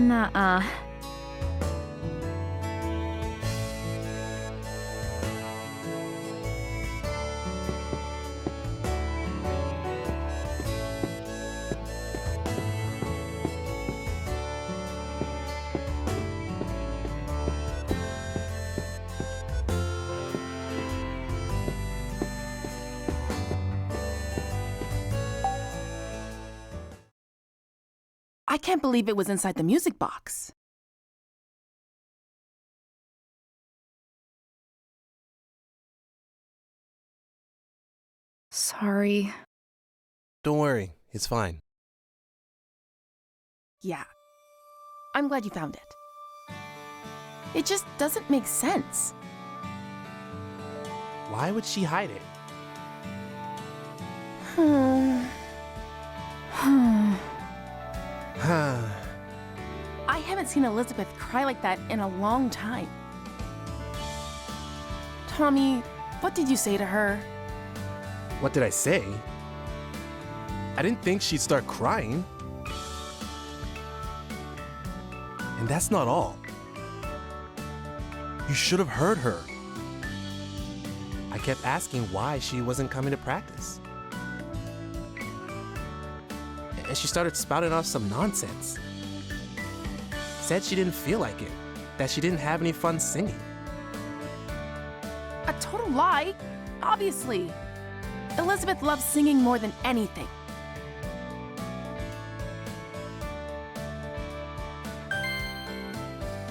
Nuh-uh. I can't believe it was inside the music box. Sorry. Don't worry, it's fine. Yeah. I'm glad you found it. It just doesn't make sense. Why would she hide it? I haven't seen Elizabeth cry like that in a long time. Tommy, what did you say to her? What did I say? I didn't think she'd start crying. And that's not all. You should have heard her. I kept asking why she wasn't coming to practice. And she started spouting off some nonsense. Said she didn't feel like it, that she didn't have any fun singing. A total lie, obviously. Elizabeth loves singing more than anything.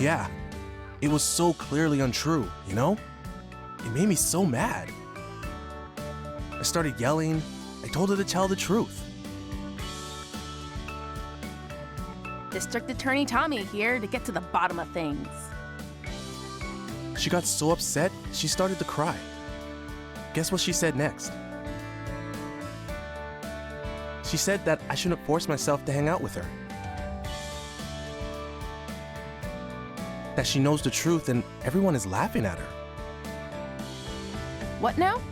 Yeah, it was so clearly untrue, you know? It made me so mad. I started yelling. I told her to tell the truth. District Attorney Tommy here to get to the bottom of things. She got so upset, she started to cry. Guess what she said next? She said that I shouldn't force myself to hang out with her. That she knows the truth and everyone is laughing at her. What now?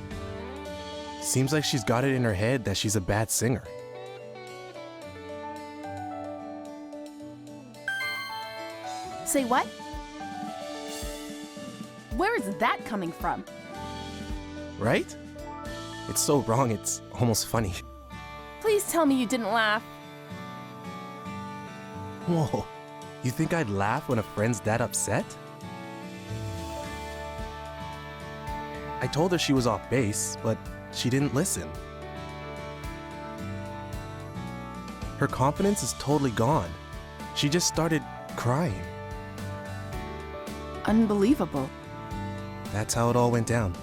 Seems like she's got it in her head that she's a bad singer. Say what? Where is that coming from? Right? It's so wrong, it's almost funny. Please tell me you didn't laugh. Whoa, you think I'd laugh when a friend's that upset? I told her she was off base, but she didn't listen. Her confidence is totally gone. She just started crying. Unbelievable. That's how it all went down.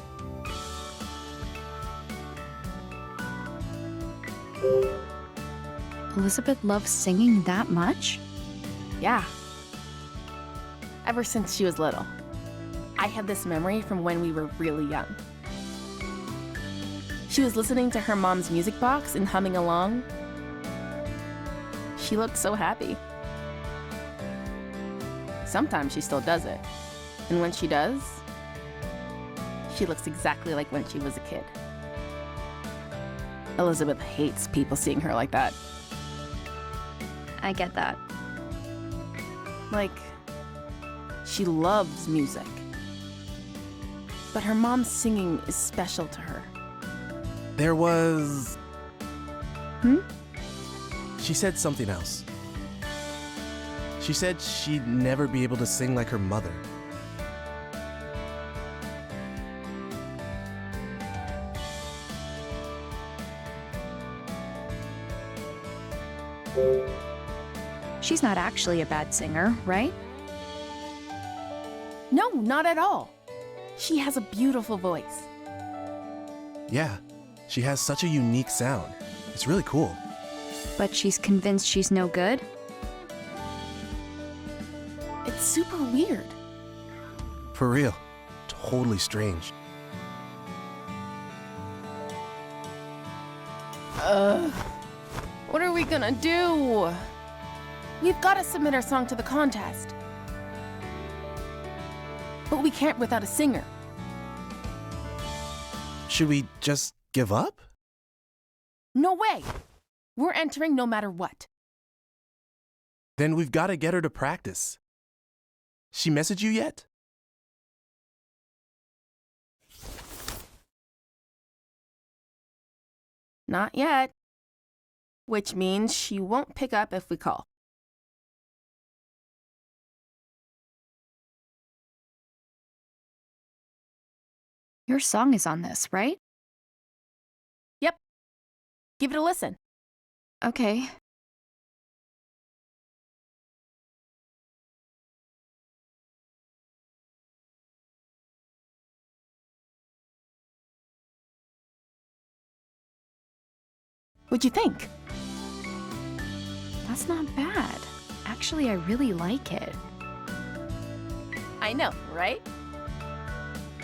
Elizabeth loves singing that much? Yeah. Ever since she was little. I have this memory from when we were really young. She was listening to her mom's music box and humming along. She looked so happy. Sometimes she still does it. And when she does, she looks exactly like when she was a kid. Elizabeth hates people seeing her like that. I get that. Like, she loves music. But her mom's singing is special to her. There was... Hmm? She said something else. She said she'd never be able to sing like her mother. She's not actually a bad singer, right? No, not at all. She has a beautiful voice. Yeah, she has such a unique sound. It's really cool. But she's convinced she's no good? It's super weird. For real. Totally strange. What are we gonna do? We've gotta submit our song to the contest. But we can't without a singer. Should we just give up? No way! We're entering no matter what. Then we've got to get her to practice. She messaged you yet? Not yet. Which means she won't pick up if we call. Your song is on this, right? Yep. Give it a listen. Okay. What'd you think? That's not bad. Actually, I really like it. I know, right?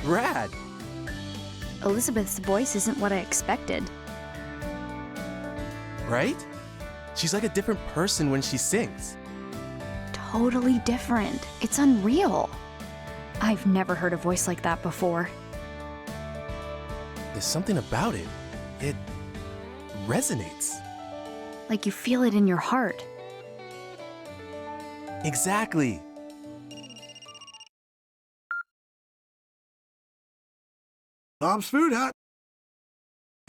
Rad! Elizabeth's voice isn't what I expected. Right? She's like a different person when she sings. Totally different. It's unreal. I've never heard a voice like that before. There's something about it. It resonates. Like you feel it in your heart. Exactly. Bob's Food Hut.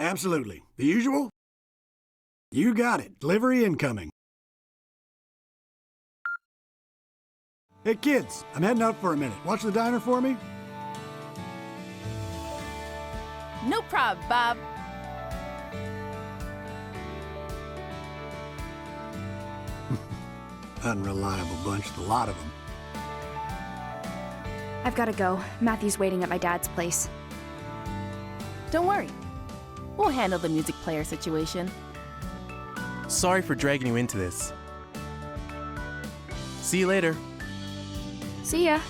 Absolutely. The usual? You got it. Delivery incoming. Hey, kids, I'm heading out for a minute. Watch the diner for me? No prob, Bob. Unreliable bunch, the lot of them. I've got to go. Matthew's waiting at my dad's place. Don't worry. We'll handle the music player situation. Sorry for dragging you into this. See you later. See ya.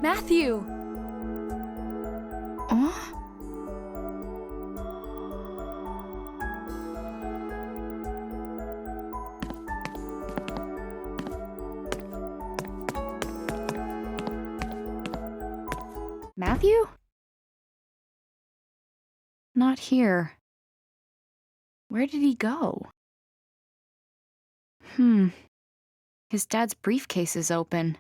Matthew! Oh? Matthew? Not here. Where did he go? His dad's briefcase is open.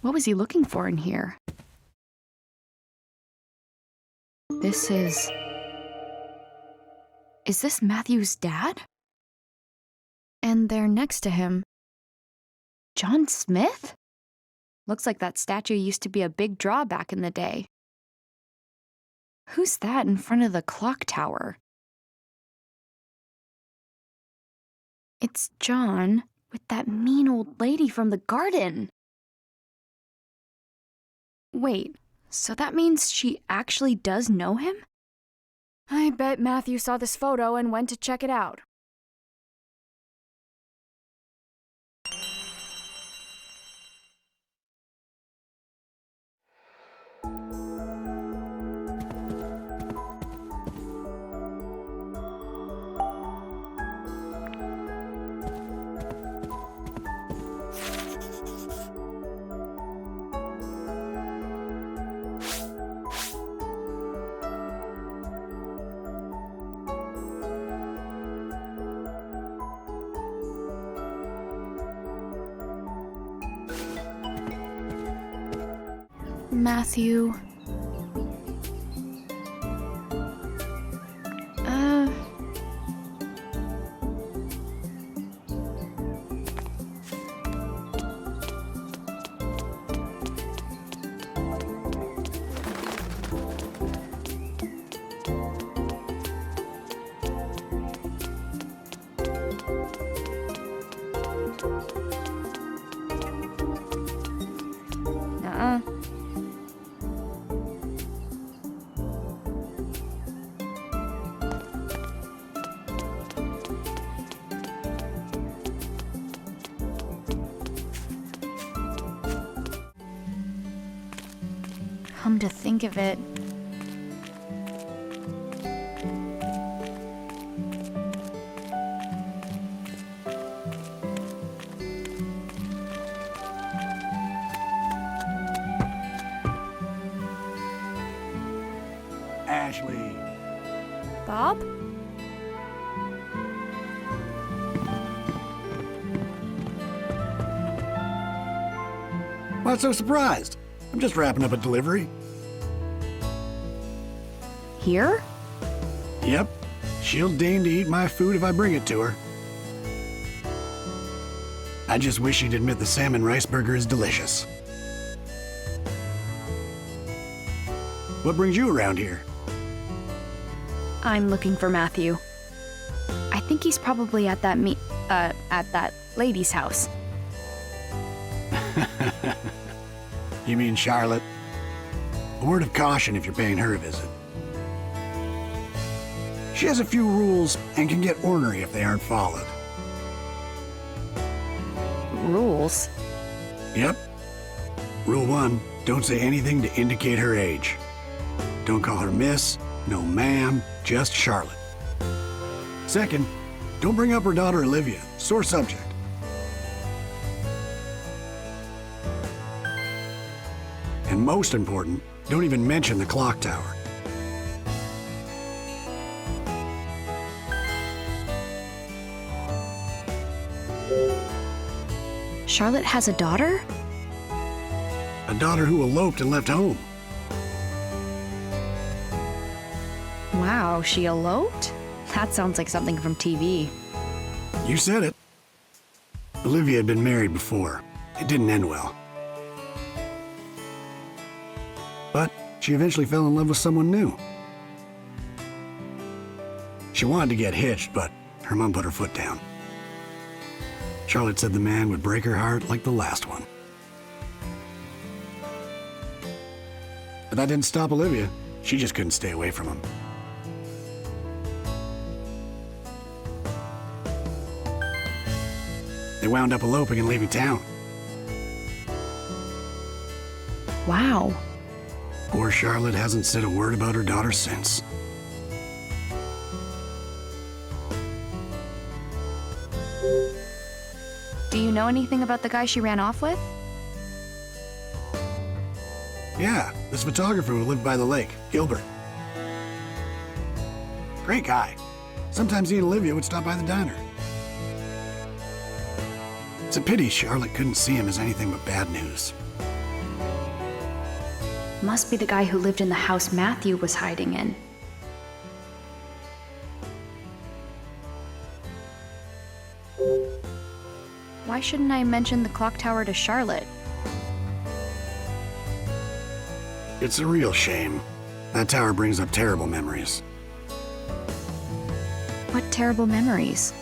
What was he looking for in here? Is this Matthew's dad? And there next to him, John Smith? Looks like that statue used to be a big draw back in the day. Who's that in front of the clock tower? It's John with that mean old lady from the garden. Wait, so that means she actually does know him? I bet Matthew saw this photo and went to check it out. Matthew. come to think of it. Ashley. Bob? Why so surprised? I'm just wrapping up a delivery. Here? Yep. She'll deign to eat my food if I bring it to her. I just wish she'd admit the salmon rice burger is delicious. What brings you around here? I'm looking for Matthew. I think he's probably at that at that lady's house. You mean Charlotte? A word of caution if you're paying her a visit. She has a few rules and can get ornery if they aren't followed. Rules? Yep. Rule 1, don't say anything to indicate her age. Don't call her miss, no ma'am, just Charlotte. Second, don't bring up her daughter Olivia, sore subject. And most important, don't even mention the clock tower. Charlotte has a daughter? A daughter who eloped and left home. Wow, she eloped? That sounds like something from TV. You said it. Olivia had been married before. It didn't end well. But she eventually fell in love with someone new. She wanted to get hitched, but her mom put her foot down. Charlotte said the man would break her heart like the last one. But that didn't stop Olivia. She just couldn't stay away from him. They wound up eloping and leaving town. Wow. Poor Charlotte hasn't said a word about her daughter since. Do you know anything about the guy she ran off with? Yeah, this photographer who lived by the lake, Gilbert. Great guy. Sometimes he and Olivia would stop by the diner. It's a pity Charlotte couldn't see him as anything but bad news. Must be the guy who lived in the house Matthew was hiding in. Why shouldn't I mention the clock tower to Charlotte? It's a real shame. That tower brings up terrible memories. What terrible memories.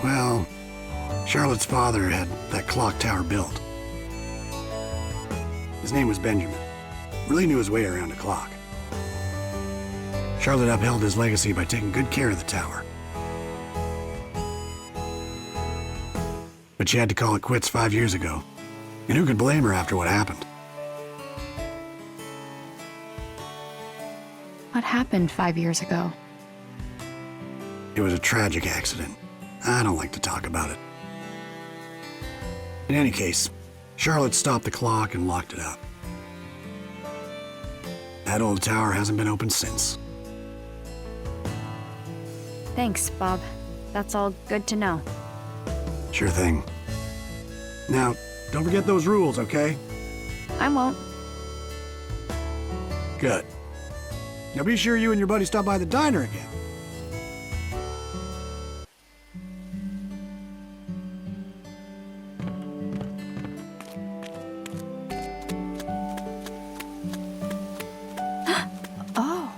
Well, Charlotte's father had that clock tower built. His name was Benjamin. Really knew his way around a clock. Charlotte upheld his legacy by taking good care of the tower. But she had to call it quits 5 years ago. And who could blame her after what happened? What happened 5 years ago? It was a tragic accident. I don't like to talk about it. In any case, Charlotte stopped the clock and locked it up. That old tower hasn't been opened since. Thanks, Bob. That's all good to know. Sure thing. Now, don't forget those rules, okay? I won't. Good. Now be sure you and your buddy stop by the diner again. Oh.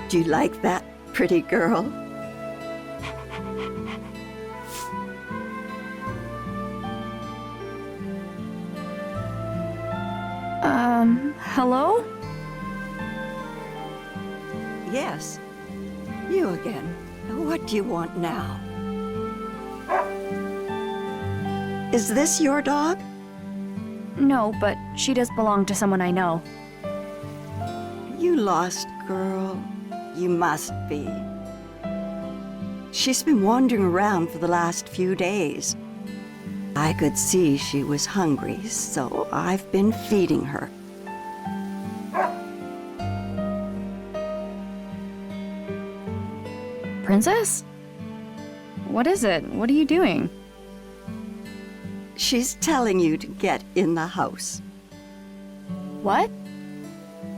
Do you like that, pretty girl? Hello? Yes, you again. What do you want now? Is this your dog? No, but she does belong to someone I know. You lost girl. You must be. She's been wandering around for the last few days. I could see she was hungry, so I've been feeding her. Princess? What is it? What are you doing? She's telling you to get in the house. What?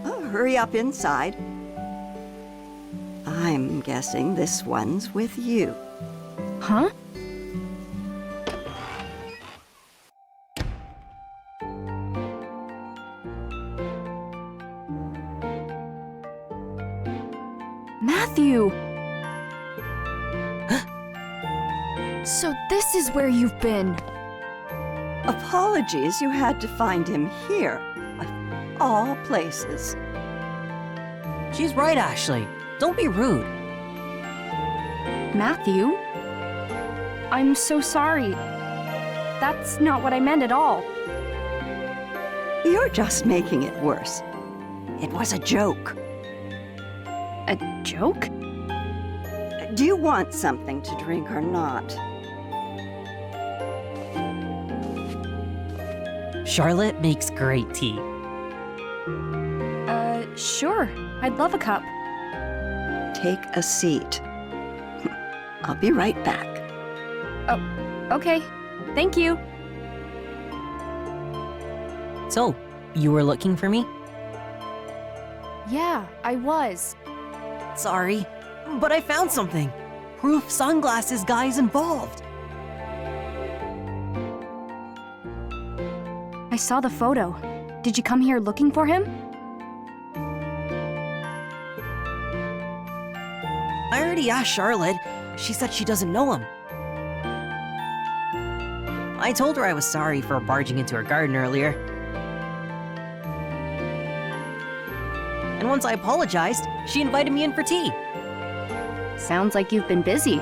Oh, hurry up inside. I'm guessing this one's with you. Huh? Matthew! So this is where you've been. Apologies you had to find him here, of all places. She's right, Ashley. Don't be rude. Matthew? I'm so sorry. That's not what I meant at all. You're just making it worse. It was a joke. A joke? Do you want something to drink or not? Charlotte makes great tea. Sure. I'd love a cup. Take a seat. I'll be right back. Oh, okay. Thank you. So, you were looking for me? Yeah, I was. Sorry, but I found something. Proof sunglasses guy's involved. I saw the photo. Did you come here looking for him? I already asked Charlotte. She said she doesn't know him. I told her I was sorry for barging into her garden earlier. And once I apologized, she invited me in for tea. Sounds like you've been busy.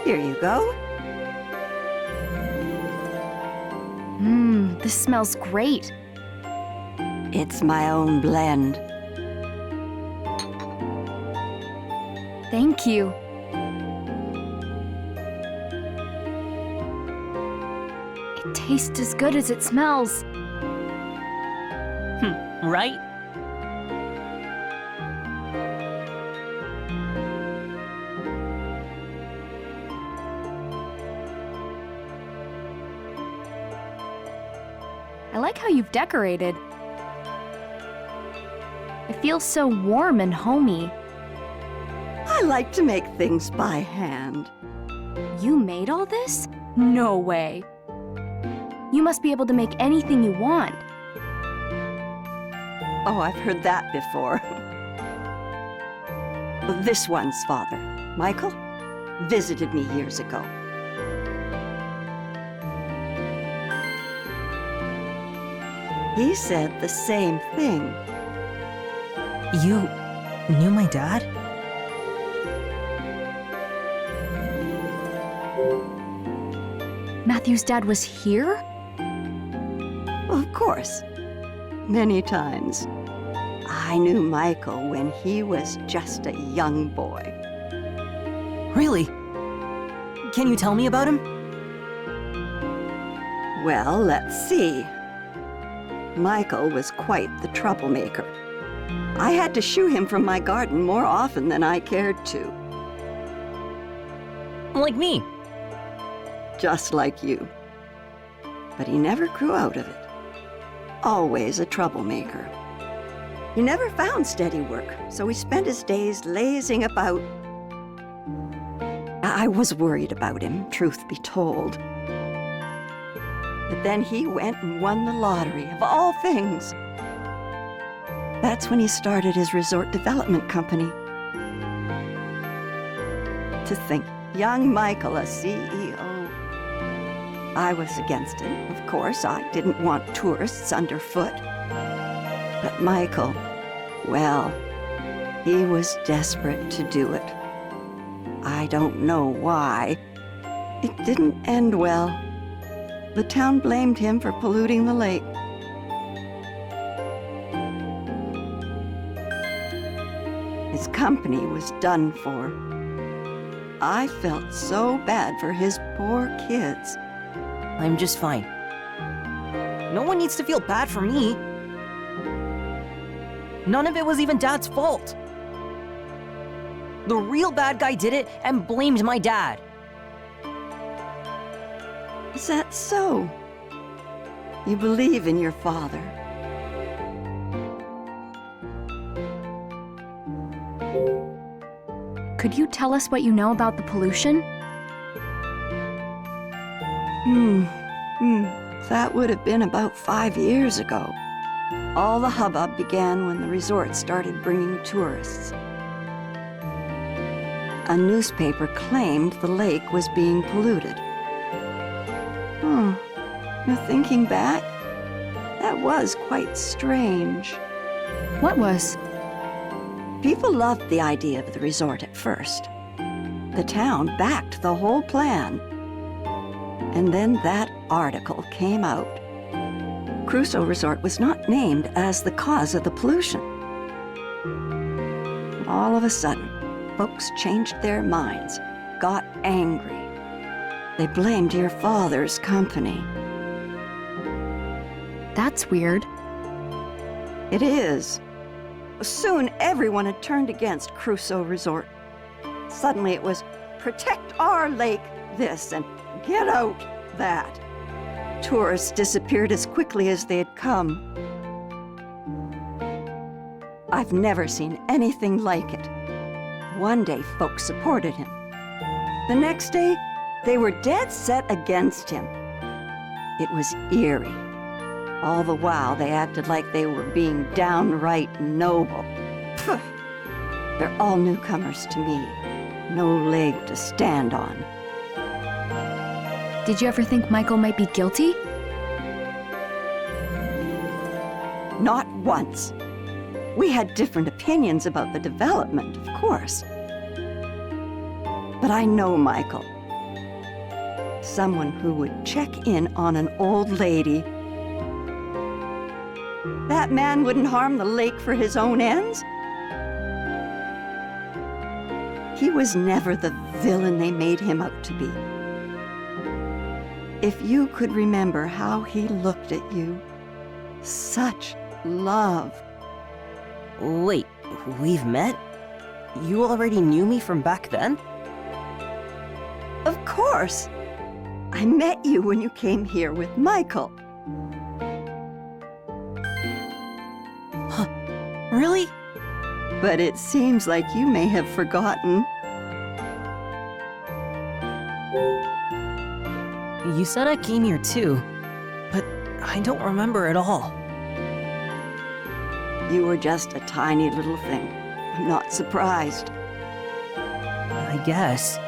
Here you go. This smells great. It's my own blend. Thank you. It tastes as good as it smells. Right? I like how you've decorated. It feels so warm and homey. I like to make things by hand. You made all this? No way. You must be able to make anything you want. Oh, I've heard that before. This one's father, Michael, visited me years ago. He said the same thing. You knew my dad? Matthew's dad was here? Of course. Many times. I knew Michael when he was just a young boy. Really? Can you tell me about him? Well, let's see. Michael was quite the troublemaker. I had to shoo him from my garden more often than I cared to. Like me. Just like you. But he never grew out of it. Always a troublemaker. He never found steady work, so he spent his days lazing about. I was worried about him, truth be told. But then he went and won the lottery, of all things. That's when he started his resort development company. To think, young Michael, a CEO. I was against it, of course. I didn't want tourists underfoot. But Michael, well, He was desperate to do it. I don't know why. It didn't end well. The town blamed him for polluting the lake. His company was done for. I felt so bad for his poor kids. I'm just fine. No one needs to feel bad for me. None of it was even Dad's fault. The real bad guy did it and blamed my dad. Is that so? You believe in your father? Could you tell us what you know about the pollution? That would have been about 5 years ago. All the hubbub began when the resort started bringing tourists. A newspaper claimed the lake was being polluted. Now thinking back, that was quite strange. What was? People loved the idea of the resort at first. The town backed the whole plan. And then that article came out. Crusoe Resort was not named as the cause of the pollution. All of a sudden, folks changed their minds, got angry. They blamed your father's company. That's weird. It is. Soon, everyone had turned against Crusoe Resort. Suddenly, it was protect our lake this and get out that. Tourists disappeared as quickly as they had come. I've never seen anything like it. One day, folks supported him. The next day, they were dead set against him. It was eerie. All the while, they acted like they were being downright noble. Phew. They're all newcomers to me. No leg to stand on. Did you ever think Michael might be guilty? Not once. We had different opinions about the development, of course. But I know Michael. Someone who would check in on an old lady. That man wouldn't harm the lake for his own ends. He was never the villain they made him out to be. If you could remember how he looked at you, such love. Wait, we've met? You already knew me from back then? Of course. I met you when you came here with Michael. Really? But it seems like you may have forgotten. You said I came here too, but I don't remember at all. You were just a tiny little thing. I'm not surprised. I guess.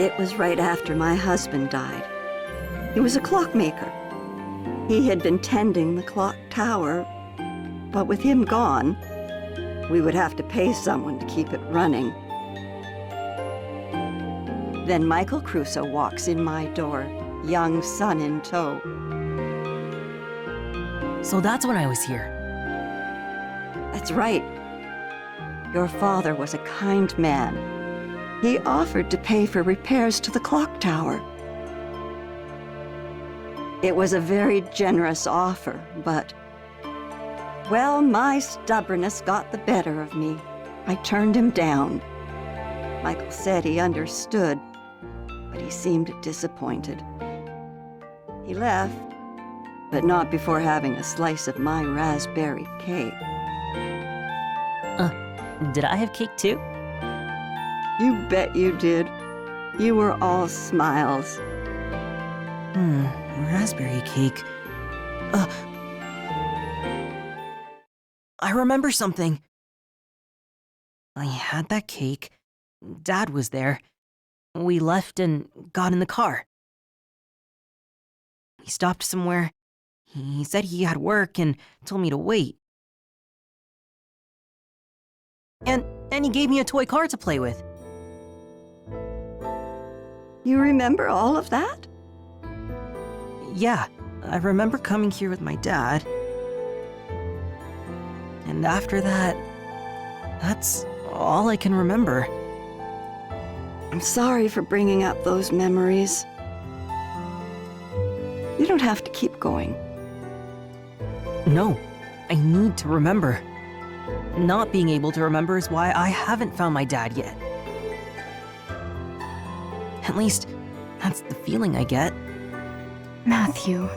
It was right after my husband died. He was a clockmaker. He had been tending the clock tower, but with him gone, we would have to pay someone to keep it running. Then Michael Crusoe walks in my door, young son in tow. So that's when I was here. That's right. Your father was a kind man. He offered to pay for repairs to the clock tower. It was a very generous offer, but, well, my stubbornness got the better of me. I turned him down. Michael said he understood, but he seemed disappointed. He left, but not before having a slice of my raspberry cake. Did I have cake too? You bet you did. You were all smiles. Raspberry cake. I remember something. I had that cake. Dad was there. We left and got in the car. He stopped somewhere. He said he had work and told me to wait. And he gave me a toy car to play with. You remember all of that? Yeah, I remember coming here with my dad. And after that, that's all I can remember. I'm sorry for bringing up those memories. You don't have to keep going. No, I need to remember. Not being able to remember is why I haven't found my dad yet. At least, that's the feeling I get. Matthew.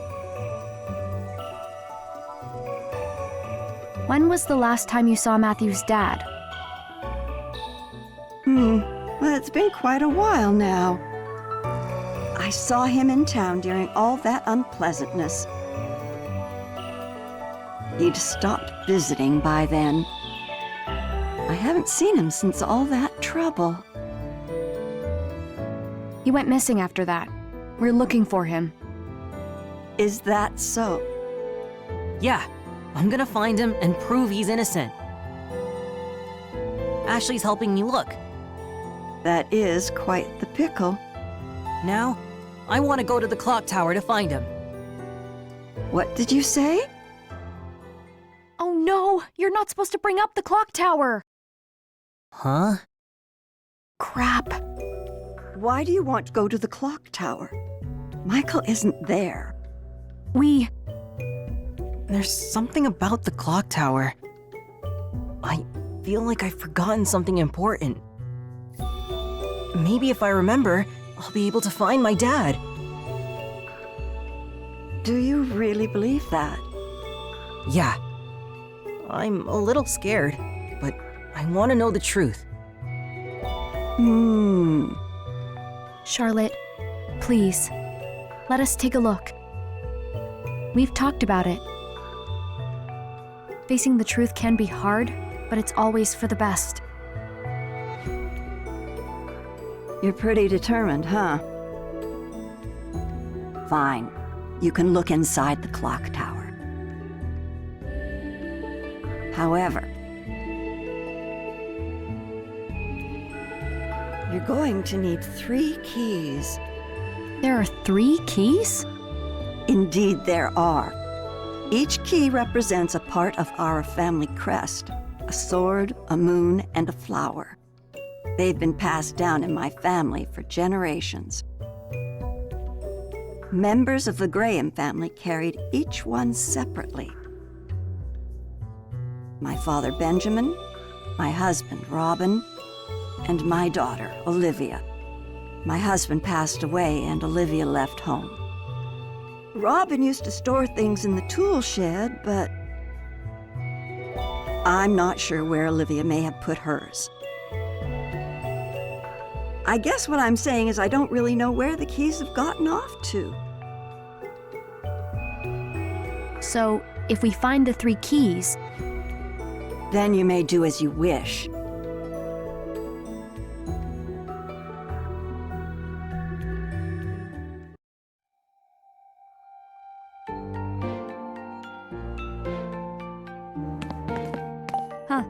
When was the last time you saw Matthew's dad? Well, it's been quite a while now. I saw him in town during all that unpleasantness. He'd stopped visiting by then. I haven't seen him since all that trouble. He went missing after that. We're looking for him. Is that so? Yeah, I'm gonna find him and prove he's innocent. Ashley's helping me look. That is quite the pickle. Now, I want to go to the clock tower to find him. What did you say? Oh no! You're not supposed to bring up the clock tower! Huh? Crap. Why do you want to go to the clock tower? Michael isn't there. There's something about the clock tower. I feel like I've forgotten something important. Maybe if I remember, I'll be able to find my dad. Do you really believe that? Yeah. I'm a little scared, but I want to know the truth. Charlotte, please, let us take a look. We've talked about it. Facing the truth can be hard, but it's always for the best. You're pretty determined, huh? Fine. You can look inside the clock tower. However, you're going to need 3 keys. There are 3 keys? Indeed, there are. Each key represents a part of our family crest, a sword, a moon, and a flower. They've been passed down in my family for generations. Members of the Graham family carried each one separately. My father, Benjamin, my husband, Robin, and my daughter, Olivia. My husband passed away and Olivia left home. Robin used to store things in the tool shed, but I'm not sure where Olivia may have put hers. I guess what I'm saying is I don't really know where the keys have gotten off to. So, if we find the 3 keys, Then you may do as you wish. huh?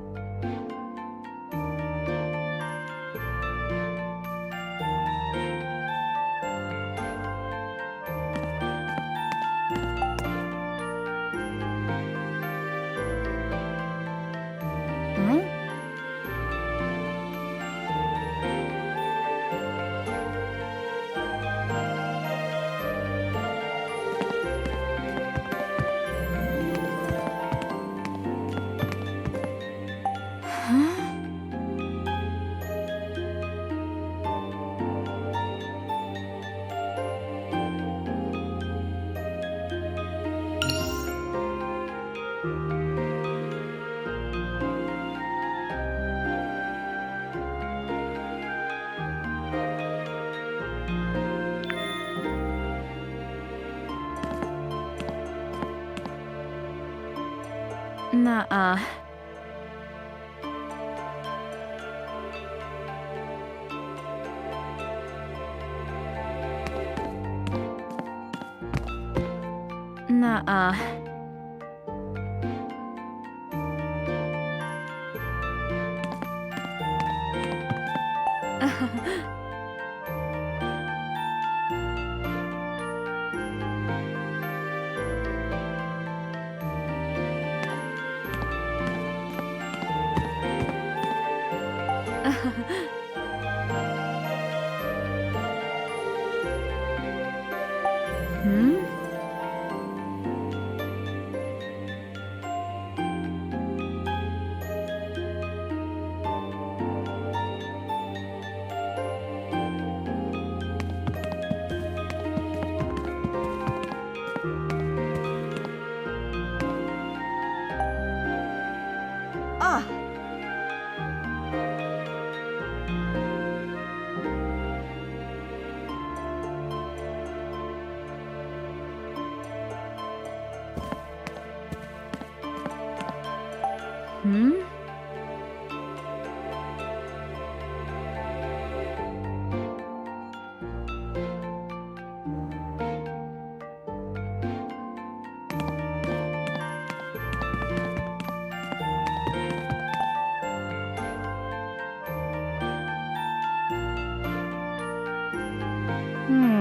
Huh? Nuh-uh. Nuh-uh. Hmm? Ah! Hmm? Hmm.